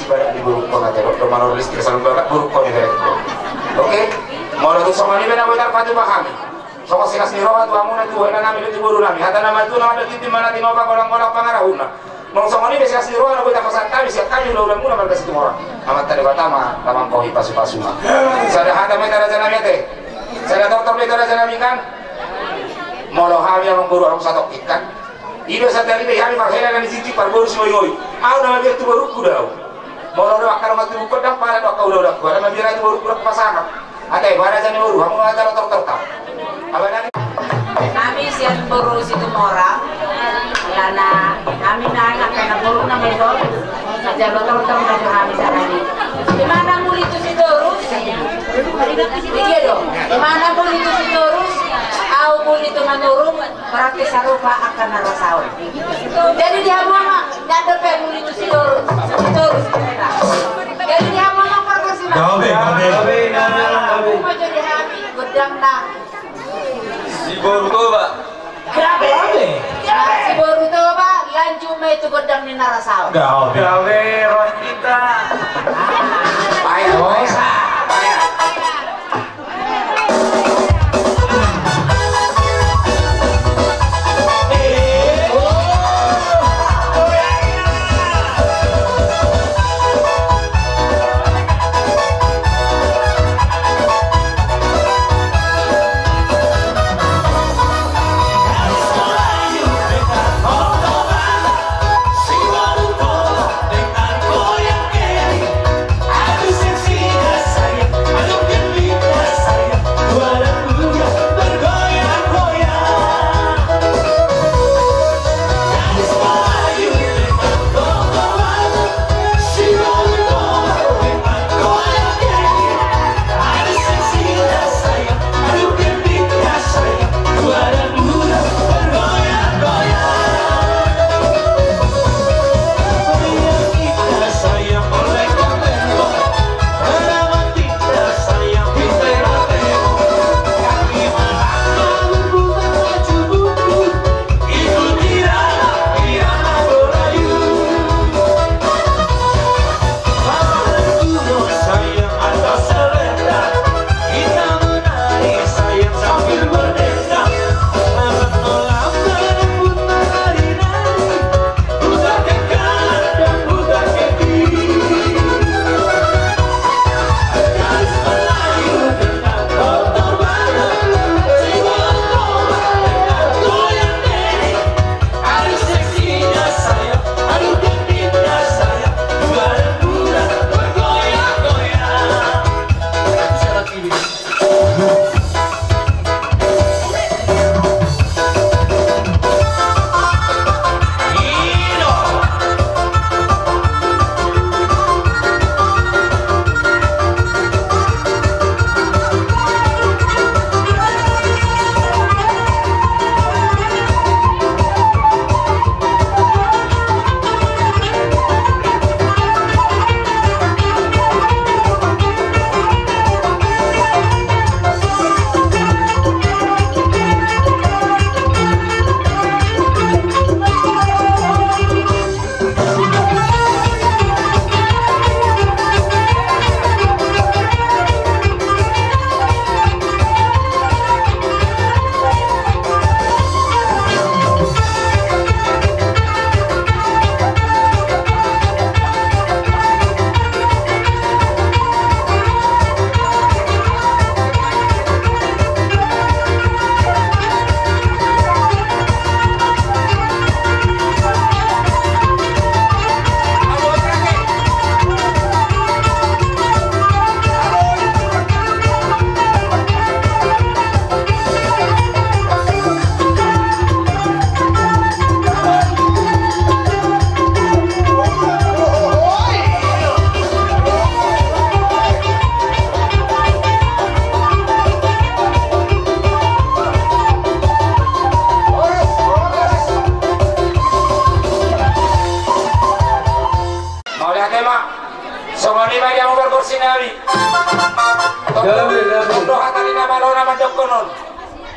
si badak di buruk ko natin do manulis sa lugar buruk ko ni ko. Okay? Mau tu sama ni benda benar patu pahami. So kasi kas ni rawat wa muna tu wala namin di buru namin. Hata naman tu naman di mana tinoba kolang-kolang pangarahuna. Mau sama ni besi kas ni rawat na pasat kami siap kami ulang muna markas itu orang. Amat tadi pertama tamang kau hipas-hipas semua. Sada hata metara jana mete. Sada doktor metara jana kan. Molo hami ang guru ang satok ikan. Ido sa dari be hami maghela ni siji par guru semoi. Au na dia tu baru kudau. Molo do akar mati buku dak para do kau do dak. Ada mabira tu baru kudak pasangan. Ada bara jani baru hamu ada doktor tak. Abana kami sian baru situ orang. Lana kami na kena baru na medok. Ajar doktor na kami sana ni. Di mana muli tu si Dorus? Iya dong. Di mana muli tu si Dorus? Au muli tu manurung praktis harupa akan narasawan. Jadi dia mama nyadar pe muli tu si Dorus. Si Dorus kita. Jadi dia mama praktis si. Gawe. Mau jadi kami gedang na. Si Borutoba. Grabe. Si Borutoba lanjut mai tu gedang ni narasawan. Gawe Rondita. payah.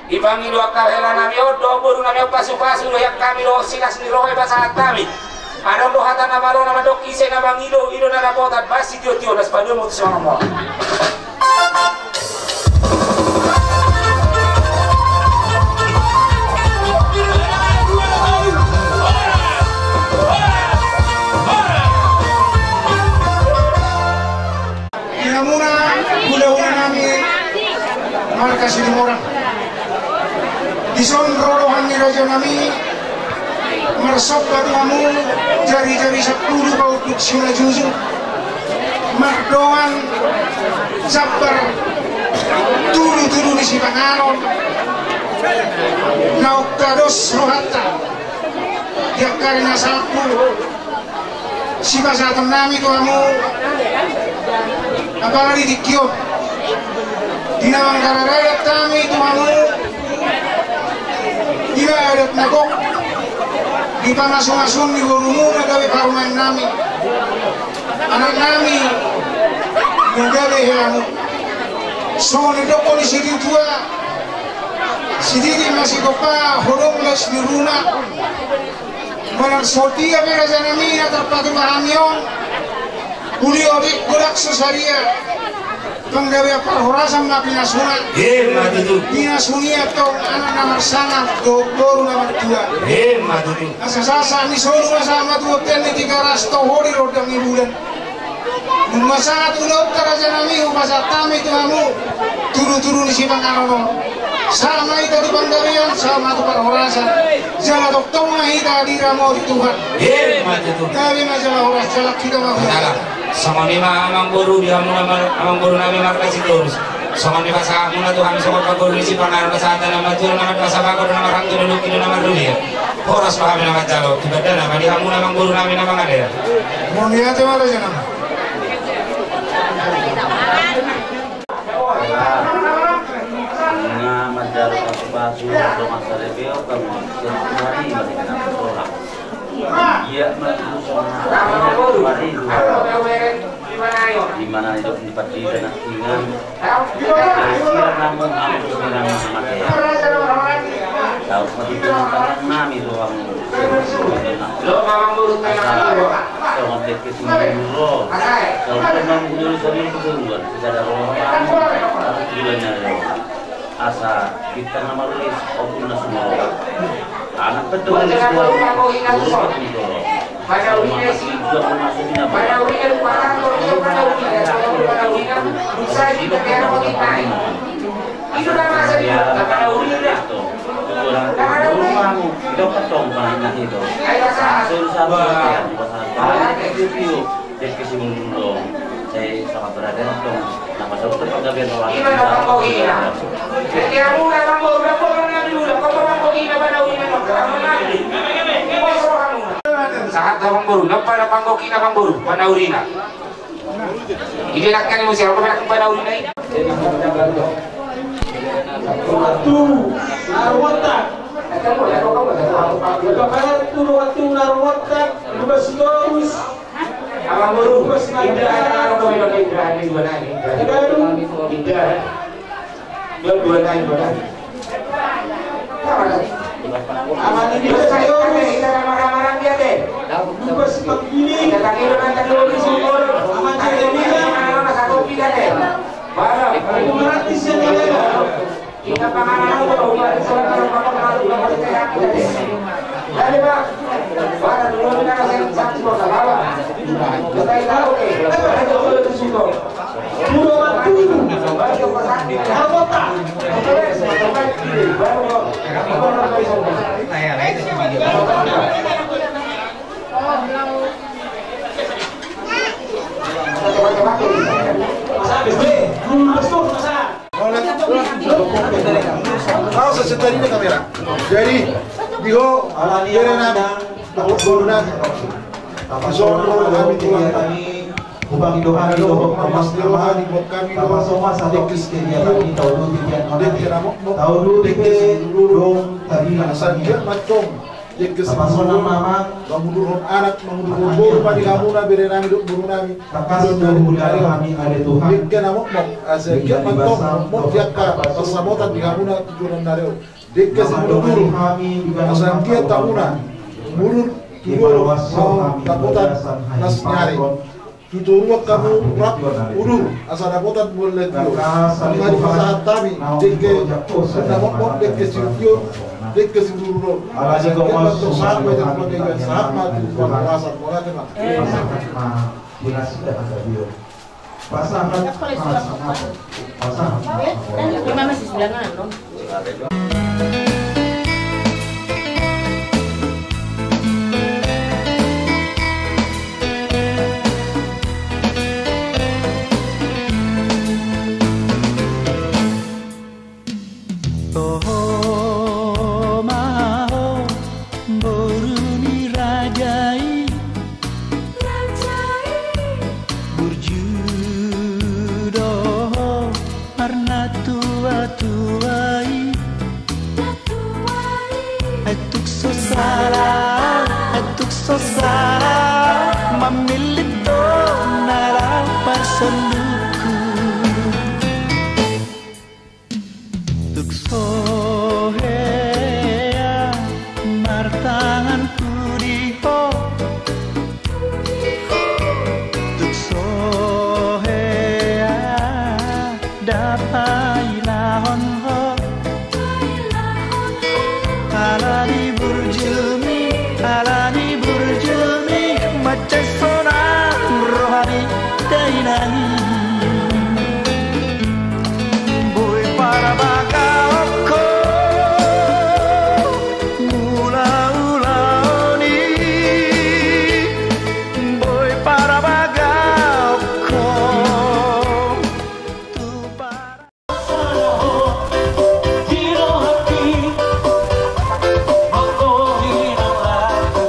Ibangi dua kahela nami odo boru nami pasu-pasu lo yak kami lo sinas ni rohe bahasa kami. Anong dohatan na maro na madok ise na bangido ido na napotat basi tio nas padu mo sa mga mo. Muna gula-gula namin markas ini orang dison rorohan ni raja nami mersok kamu jari-jari 10 kau untuk sila juzu mardoan sabar turu-turu di si panganon nauk kados rohata dia karena sapu si pasatan nami kamu apalagi di Kiot dinawang kararayat kami tuhamu dia adat nagok di pangasung-asung di gurumu nagawi karuman nami anak nami nagawi helamu so nidoko di sini tua sidiki masih kopa horong les di rumah malang sotia peraja nami na terpatu bahamion Uli odik gudak sesaria penggawe perhorasan na pinasunan pinasunia tong anak nomor sangat doboru nomor 2 asasasa ni solu masama tu hotel ni 300 hori rodang ibulan masalah tu laut karaja nami upasa tami tu kamu turu-turu ni sibang arono sama ita di penggawean sama tu perhorasan jala doktong mahita di ramo di Tuhan kami masalah horas jalak kita mahu sama ni amang guru dia amang guru nami markas itu sama ni bahasa muna tu kami sobat guru si pangaran kesehatan nama jual nama bahasa bagor nama orang tu duduk itu nama dunia horas paham nama jalo tidak ada nama dia muna amang guru nami nama ada ya mau lihat mana aja nama nama jalo kasih rumah sarebeo kamu sehari mereka nak orang iya di mana itu tempat di tanah tinggal kira namun aku bilang sama dia tahu mati tangan nami doang lo memang buruk kalau dia kesini dulu kalau memang dulu sering keluar secara orang gilanya asa kita nama tulis opuna semua anak betul semua pada ujian pada ujian lupakan pada ujian bisa kita kira kita itu nama saja pada ujian pada ujian itu ketong banyak itu susah ya banyak itu dia kesimpulan dong saya sangat berada dong nama dokter pegawai orang gimana bang Bogina kira mulai bang Bogina kau pernah dulu kau bang Bogina pada ujian saat bang Buru pada bang Bogina bang Buru pada urina ini nak kan musim apa nak pada urina ini Waktu arwata. Bagaimana turun waktu arwata? Lubas terus. Abang Buru tidak ada orang yang tidak ada dua nani. Tidak. Dua nani. Aman ini saya kita marah-marah dia deh. Lubas begini. Kita tak kira nanti dulu di sini. Aman jadi mana satu pilihan deh. Barang. Gratis ya deh. Kita panganan itu buat seorang orang kalau kita kita deh. Jadi Pak, barang dulu kita kasih saksi bos apa? Kita tahu ada dulu di situ. Dua waktu. Baru pasang di Arwata. Kau sesetari ini kamera. Jadi, diho, kira nada, takut bodoh Zona kami Tuhan kami, Ubang doa di doa Mas Tuhan di kami Bapak Soma satu kegiatan kami tahun tiga tahun dong tadi asal dia macam Bapak Soma mama mengudur anak mengudur buru pada kamu na beri nami duk buru nami kakak dari budaya kami ada Tuhan dia nama mok asal dia macam mok dia ka pasamotan di kamu na tujuan dari dia kami asal dia tahu na buru evaluação kami daputan nas nyari. Tuturu kamu rak udu asa daputan boleh tu. Ngari pasahat kami dekke namok dekke sirtio dekke siruro. Ala jago masuk saat pada pakai saat mati pasahat bola kena. Dinasida ada bio. Pasangan Lima masih sebelah no? Mamilito narapasaluku tukso hea martangan puriho tukso hea dapai lahon ho alani burjumi macam seorang rohani dainani boy para bakawko mula-ulani boy para bakawko tu para hiro hati aku hilang lagi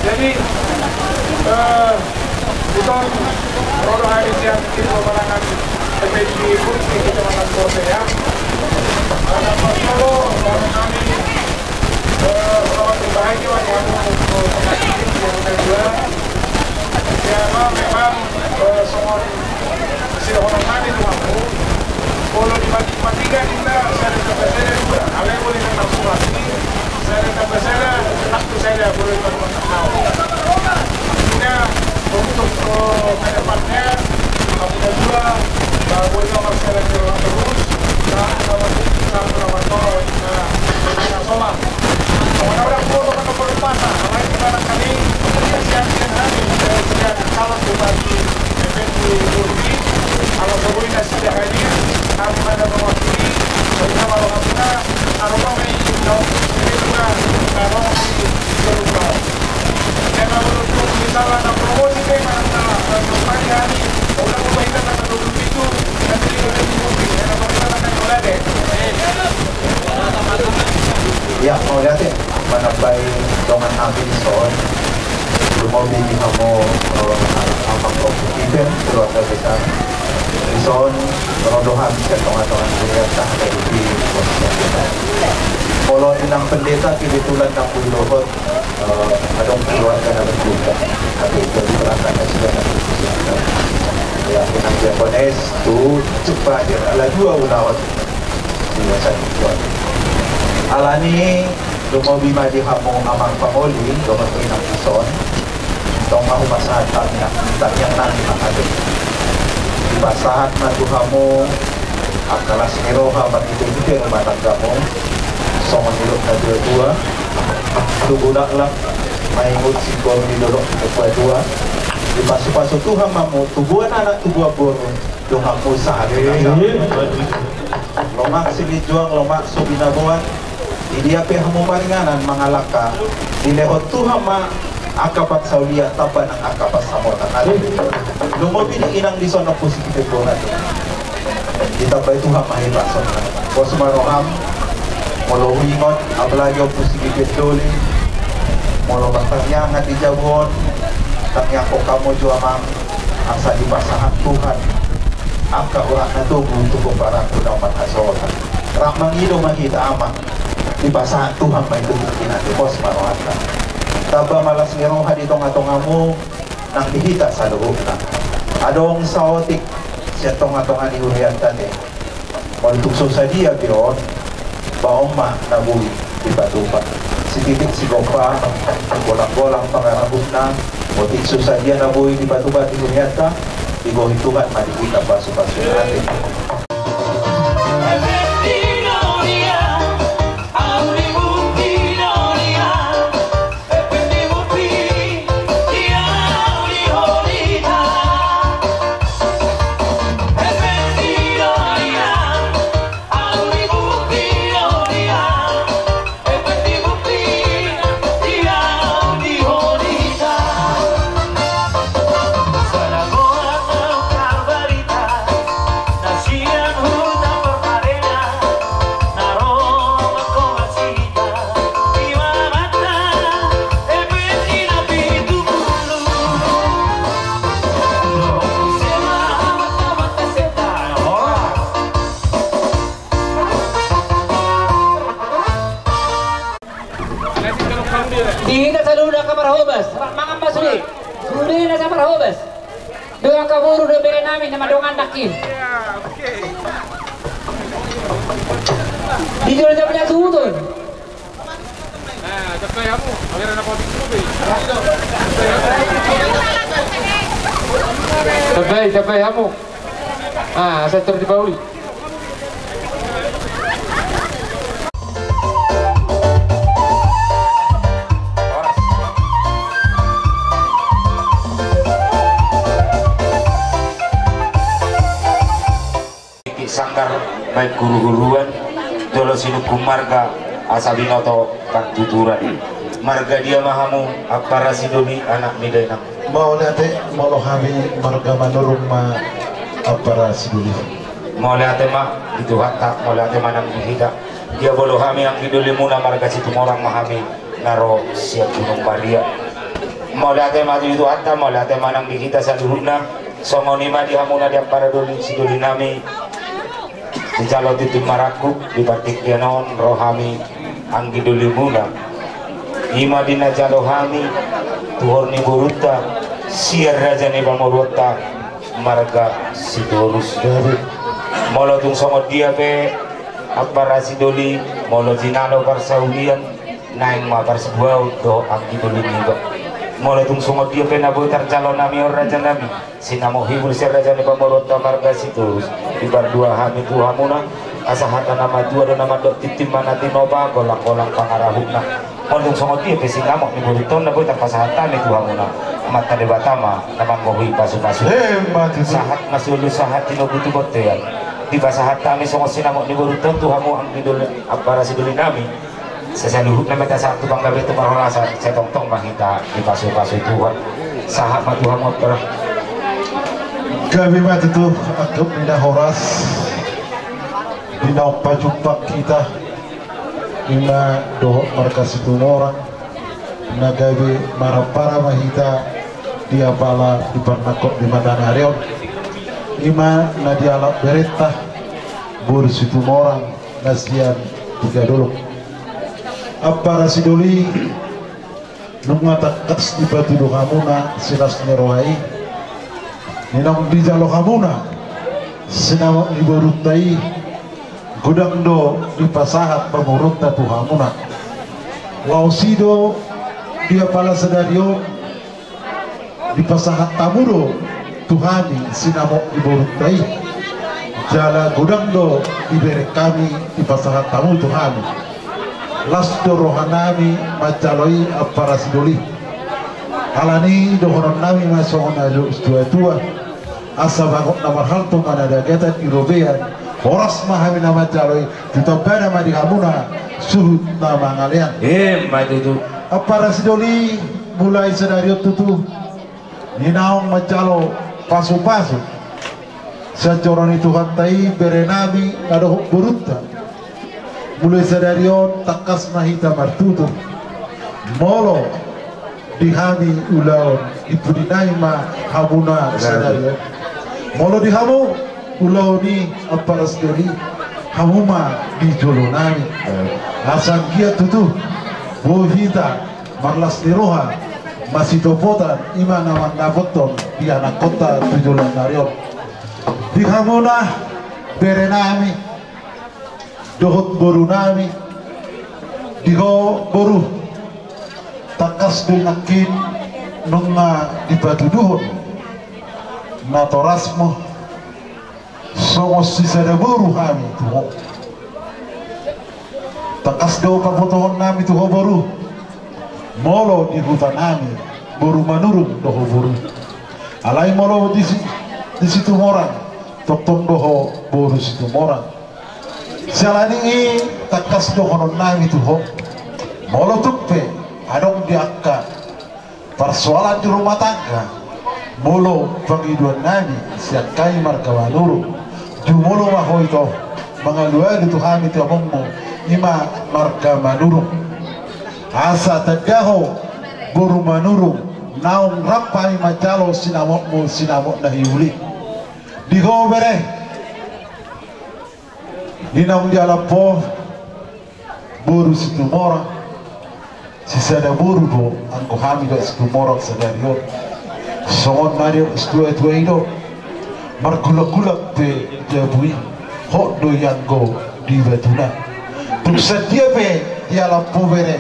Jadi bukan rodo hari siang itu memenangkan PPG Kursi Kecamatan Korsea. Ada Pasolo dan kami selamat berbahagia yang kedua. Ya memang semua sudah orang kami itu mampu. Kalau dibagi-bagikan kita saya tambah saya dua. Kalian boleh tetap semua ini. Saya tambah saya waktu saya boleh berpengaruh. Artinya untuk kedepannya kami kedua boleh nomor saya terus dan nomor Soman. Orang-orang foto kan berpasa, lain sekarang kali siang-siang hari siang kalau berbagi PPG Kursi, kalau sebelumnya sudah hadir, kami ada mewakili bersama kita, kalau kami mau juga kalau di Jangan menutup misalnya ada promosi karena pagi hari orang membayar karena 20 itu nanti kita dibuat karena mereka akan mulai deh. Ya, mau lihat ya, mana baik dongan habis soal mau bikin kamu apa event keluarga besar soal rodo habis kan dongan-dongan pendeta dari di kalau inang pendeta kebetulan 60 lohor adong keluarga dan berkeluarga tapi jadi perasaan sudah ya inang Japones tuh cepat dia ala dua ulawat biasa itu alani lumo bima di hamong amang pamoli lumo inang ison tong mau masahat yang nanti makanya di masahat matu hamong akalas meroha begitu rumah tanggamu sama hidup kedua tubudak lah maingut sikor di dolok kedua di pasu-pasu Tuhan mamu tubuhan anak tubuh boru Tuhan usaha lomak sini juang lomak subinabuan dia pehamu maringanan mangalaka dilehot Tuhan ma akapat saulia taban ang akapat samotan ada lumobi ni inang di sono positif borat kita bay Tuhan mahirap sono bos maroham molo wingot apalagi positif doli molo batangnya ngati jabon tangnya ko kamu jua mang asa di pasangan Tuhan angka orang na to untuk para kudamat asotan ramang ilo mahita amang di pasangan Tuhan may tutukin natin bos marohata taba malas ngeroha di tonga-tongamu nang dihita sa loob na adong saotik siya tonga-tonga ni Hurian tani maltukso sa dia biyon baong ma nabuhi di batupa si titik si gopa bolang-bolang pangarabot na o tikso sa dia nabuhi di batupa di Hurian ta igo hituhan malikita paso-paso natin. Dihinga sa luna ka marahobas, mga pasuli. Suli na sa marahobas. Doon ang kaburo na bere namin na madungan nakin. Dito na dapat niya suhutun. Tapos mo, agar na konting subi. Tabay mo. Asa ito di Pauli. Sangkar baik guru-guruan dolo sinukum marga asabinoto kang tuturan marga dia mahamu apara sidoni anak midai nang mau lihat mau kami marga manurung ma apara siduli mau lihat mah itu hatta mau lihat mana kita dia bolo kami yang diduli muna marga situ orang mahami naro siap gunung Maria Molate mati itu hatta molate manang di kita saluhuna songonima dihamuna di para doli sidoli nami di calon titik marakuk di batik yanon rohami anggi doli muna ima dina jalohami tuhorni buruta siar raja ni bamurwata marga sidorus dari molotung songo dia be apara sidoli molo jinalo parsaulian naing ma parsebuau do anggi doli niba molotung songo dia be nabutar calon nami or raja nami sinamo hibur siar raja ni bamurwata marga sidorus ibar dua hami tuhamuna asahata nama dua dan nama dok titim mana tinoba golang-golang pangarahuna molotung songo dia be sinamo ni buriton nabutar pasahata ni tuhamuna mata de batama naman mohi pasu-pasu sahat masulu sahat tinobutu botean di pasahat kami songo sinamo ni buriton tuhamu ang bidul apara siduli nami sesaluhut na meta sakto bang gabi tumarolasa sa tongtong mahita di pasu-pasu Tuhan sahat matuhamu per kami mati tu agak pindah horas pindah pajumpak kita ima dohok markas itu orang nagabi marapara mahita dia pala di pernakok di Matanarion ima nadialak berita bur situ orang nasian tiga dulu apa rasidoli nungatakas di batu dohamuna silas nerohai ninam di jalo hamuna sinama ibarutai gudang do di pasahat pemurutna tuhamuna lausido dia pala sedario di pasahat tamuro Tuhani sinamo ibarutai jala gudang do ibere kami di pasahat tamu Tuhani lasdo rohanami macaloi apara sidoli alani dohonon nami masongon ajo tua asa bangot namar halto mana dageta irobean horas mahami nama caloi tutobana madi hamuna suhut nama ngalian maju tu apara sidoli mulai sedario tutu ninaong macalo pasu-pasu sajoron itu hantai berenami ada beruta mulai sedario takas mahita martutu molo dihami ulaon ipudinaima hamuna sedario molo dihamu ulaoni apara sidoli hamuma di jolonami asan kia tutu bohita marlas niroha masih topotan ima nama naboton di anak kota tujuan narion di hamuna berenami dohot boru nami diho boru takas dunakin nunga di batu duhon natorasmo songo sisada boru kami tuho takas do kapotohon nami tuho boru molo di hutan nami boru manurung doho boru alai molo di situ morang toktom doho boru situ morang salani takas dohonon nami tuho molo tuppe adong diakka persoalan di rumah tangga molo pengiduan nami siakai markawanuru jumolo mahoito mangalua itu kami tiapongmo ima marka manurung asa tagaho boru manurung naung rapai macalo sinamokmu sinamok nahiuli diho bere ninam jalapo boru situ mora sisada boru do angko hamido situ mora sadario songon mario stu etuido margulak-gulak pe jabui hok do yango di batuna tuk sedia pe jalapo bere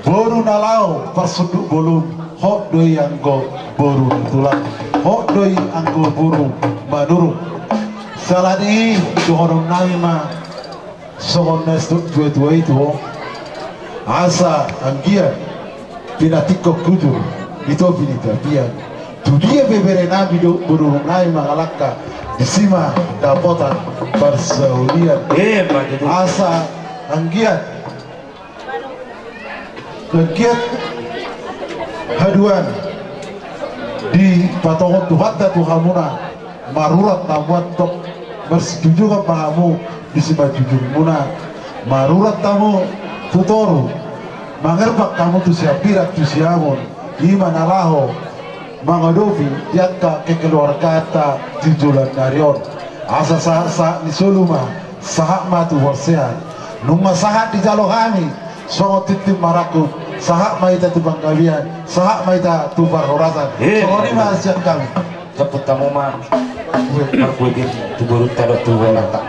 boru nalau persuduk bolum hok do yango boru tulang hok do anggo boru manuru saladi dohonon nami ma songon nestu tua itu asa anggia pinatiko kujur itu pinita pian tu dia bebere nabi do burung nami mangalaka disima dapotan persaulian asa anggia legiat haduan di patohon tuhatta tuhamuna marurat namuat tok bersetuju kan pahamu disima jujur muna marurat tamu tutoru mangerbak kamu tu siapirat tu siamon Iman alaho mangadovi yakka kekeluarga ta titulan narion asa sa ni soluma sahak matu warsehan numa sahat di jalo kami songo titim maraku sahak maita tu bangkawian sahak maita tu barhorasan songo ni mahasian kami cepet kamu mah berkuih tu baru tado tu wala tak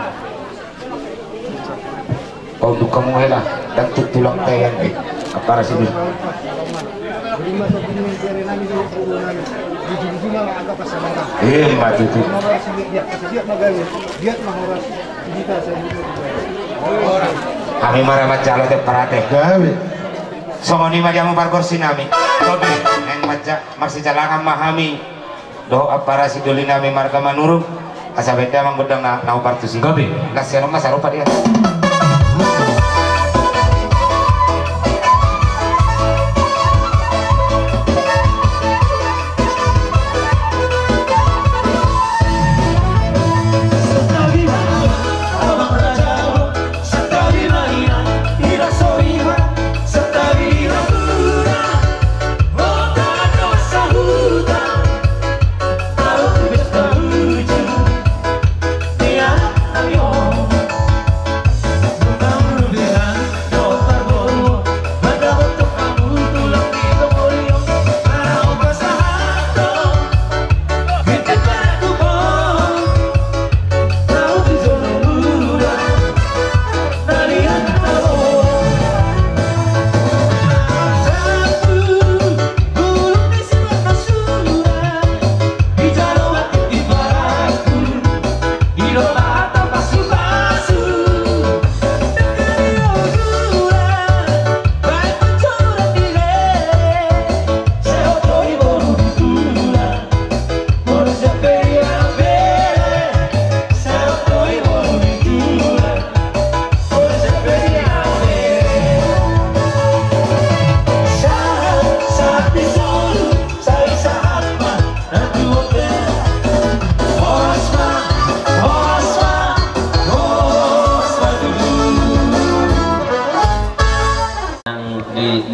kau tu kamu hela dan tu tulang tayang apa rasanya mati tu kami marah macalo te parate songoni majamu parkorsi nami kopi neng maja masih jalangan mahami doh apa rasi doli nami marga manurung asa beda mang bedang na partusi kopi nasiano masarupa dia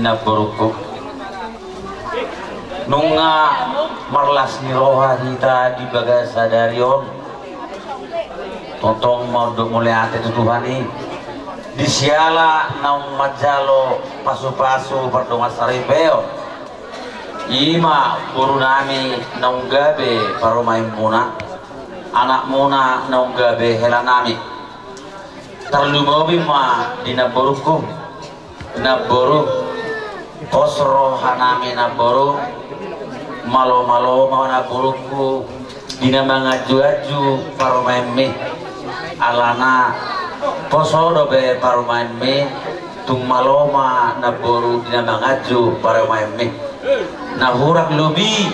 Naboroko nunga marlas ni roha hita di bagasa darion tontong mau mulai ate tutuhani di siala naung majalo pasu-pasu pardonga saribeo ima guru nami naung gabe paromai muna anak muna naung gabe helanami terlumobi ma di naboroko naboru kosro hanami naboru malo-malo mau naboruku dina mangaju-aju paromeme alana kosodo be paromeme tung maloma naboru dina mangaju paromeme nahurak lubi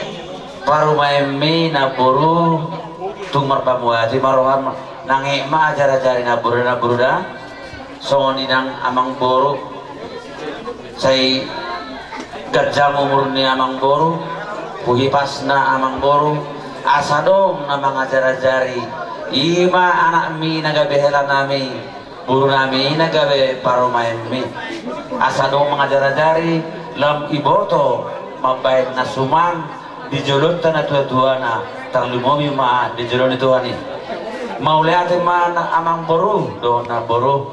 paromeme naboru tung marpamuati maroham nange ma ajar-ajari naboru dah songoni nang amang boru saya kerja murni amang boru puhipasna amang boru asadong nama ngajar-ajari ima anak mi nagabe hela nami buru nami nagabe paromai mi asadong mengajar-ajari lam iboto mabaik nasuman dijolot tanah tua-tuana terlumomi ma dijolot tuani mau lihat mana amang boru dona boru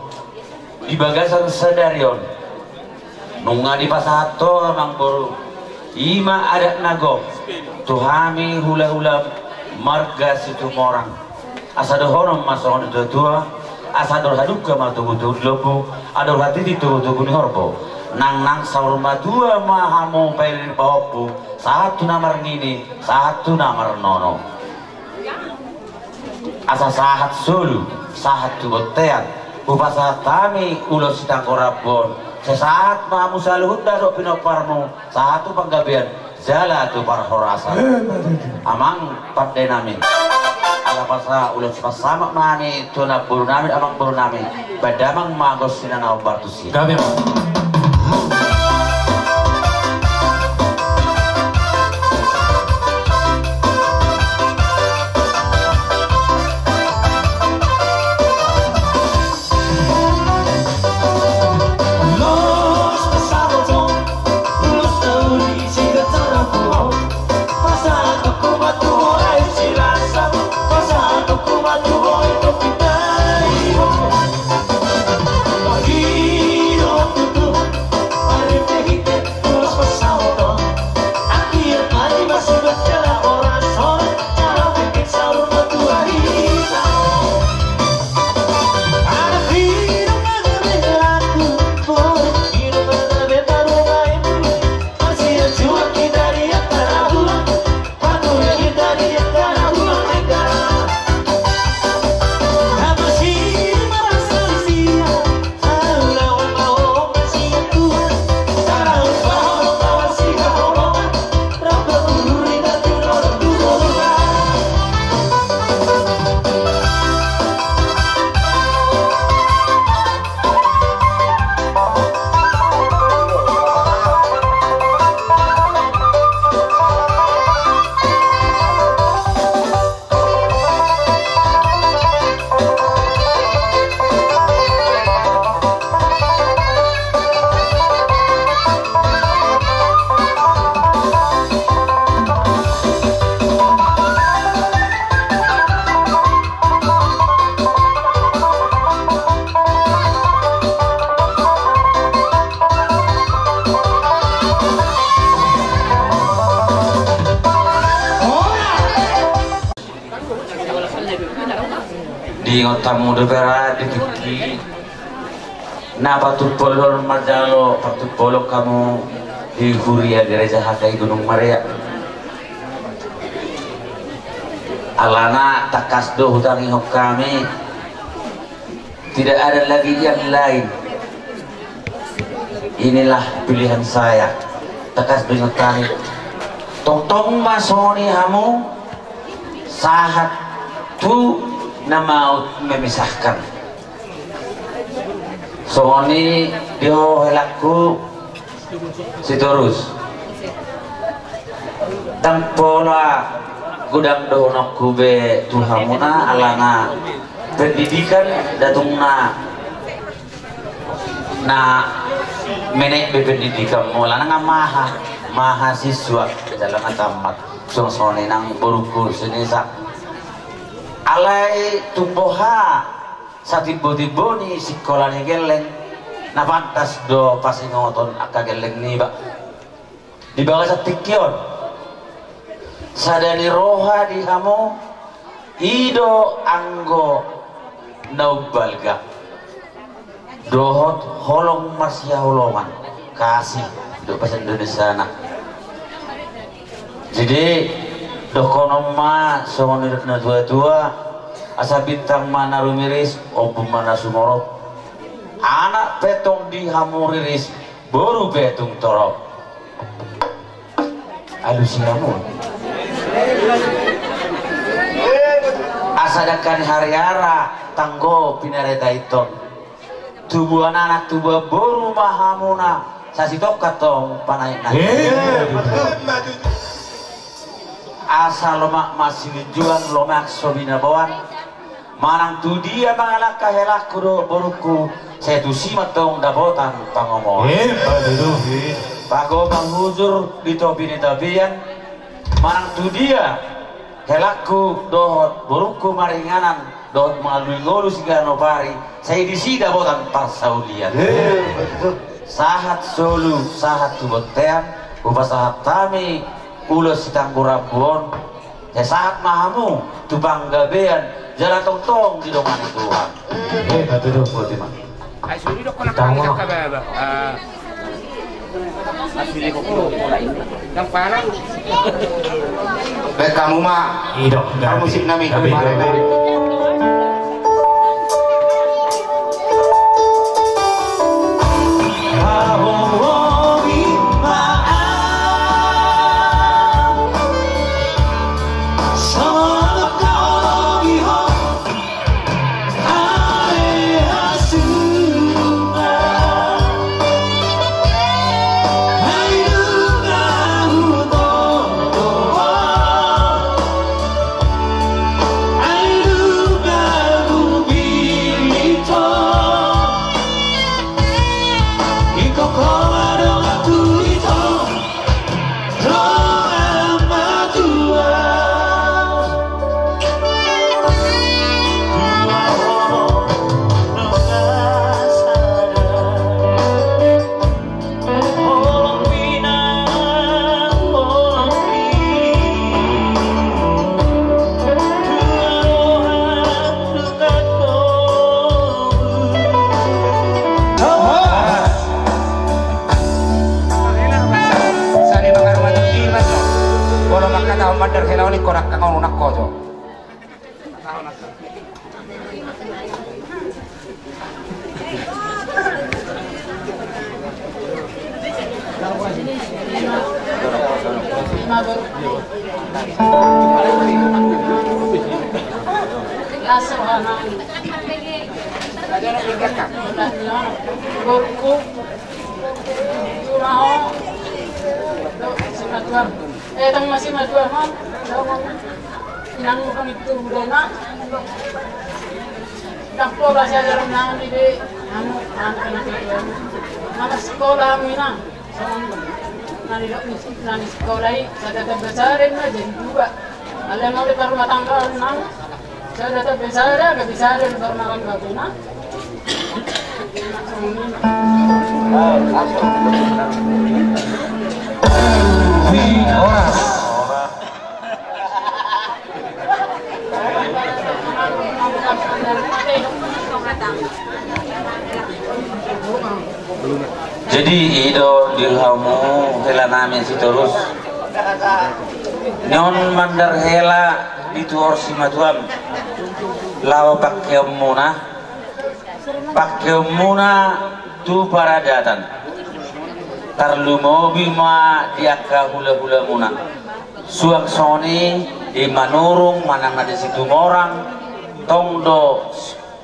di bagasan sedarion nunga di pasato amang boru ima adat nago tuhami hula-hula marga situ morang asado honom masong itu tua asador haduka matubutu lobu ador hati tugu ni horbo nang saur madua mahamu pailin paopu satu namar nini satu namar nono asa sahat sulu sahat tubotean upasahat kami ulos sidang korabon sesaat mahamu saluhut dadok pinoparmu satu panggabian jala tu parhorasan amang padde nami ala pasa ulos pasama mani tuna buru nami amang buru nami badamang magos sinana obartusi kami Los pasados son los tauri, sigue Ingot tamu de berat dikiki. Na patupolol majalo patupolo kamu di Huria gereja Hakai Gunung Maria. Alana takasdo hutangi kami. Tidak ada lagi yang lain. Inilah pilihan saya. Takasdo hutangi. Tong masoni hamu sahat tu na maut memisahkan. Soni dio helakku sitorus. Tampola gudang donokku be tuhamuna alana pendidikan datungna na menek be pendidikan mulana mahasiswa dalam tamat sone nang buruku senesa alai tumbuha satibo-tibo ni sekolah ni geleng na pantas do pasingoton aka geleng ni ba di bawah satikyon sadani roha di hamo ido anggo naubalga dohot holong masya holongan kasih do bahasa Indonesia na jadi dokonoma songonir na tua asa bintang mana rumiris obu mana sumorot anak petong di hamuriris baru betung torok alusiamu asadakan hariara tanggo pinareta iton tubuh anak tubuh baru mahamuna sasitok katong panai asal lomak masih juang lomak sobina bawan manang tu dia mangalak kahelak kudo boruku saya tu simatong dabotan pangomong pago manghuzur di topi ni tabian manang tu dia helakku dohot boruku maringanan dohot melalui ngolu sigano pari saya di sida botan pasaulian sahat solu sahat tu botean upa sahat tami ulos tanggu rabon ya saat mahamu tu bangga bean jalan tong di dongan Tuhan betul berarti mah ay suri dok ko nakakita ka ba asili ko mulai yang parang baik kamu mah kamu musik nami mandar helaw ni korak ka ngono nakko jo tang masih maju aman, nang kami itu dona, dapur bahasa dalam nang di, anak itu, nama sekolah mina, nani sekolah ini, saya tetap besarin aja juga, ada mau di rumah tangga nang, saya tetap besar, gak besarin bermakan baguna. Di ido dirhamu hela namin si terus nyon mandar hela itu orsi matuam lawa pakai muna tu para datan tarlu mobil ma diaka hula-hula muna suang soni di manurung manang ada situ orang tongdo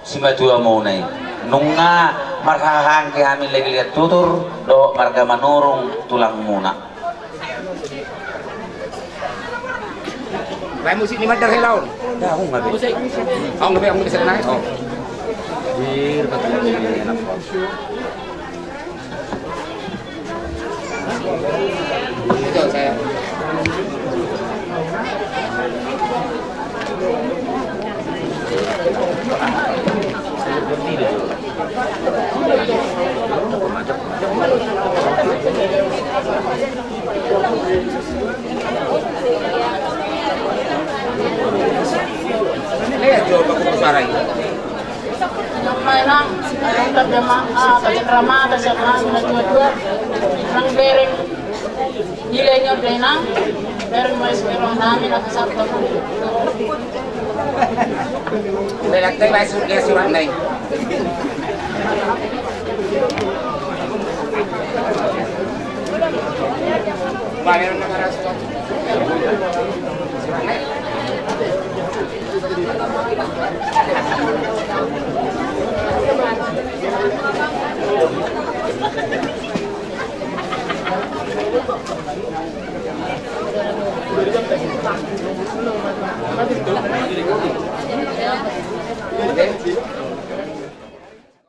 si matua munai nunga marhahang ke kami lagi lihat tutur do marga manurung tulang muna. Kayak musik ni mandar helaun. Dah aku nggak bisa. Aku bisa naik. Oh. Bir betul enak. Itu saya. Lihat coba suara ini. Mainang, terjemaah, terjemah, terjemaah, dua-dua, nang bereng, nilainya benang, bereng mais merah namin at sabto. Lihat teh mais dia surat lain. Bayar negara surat.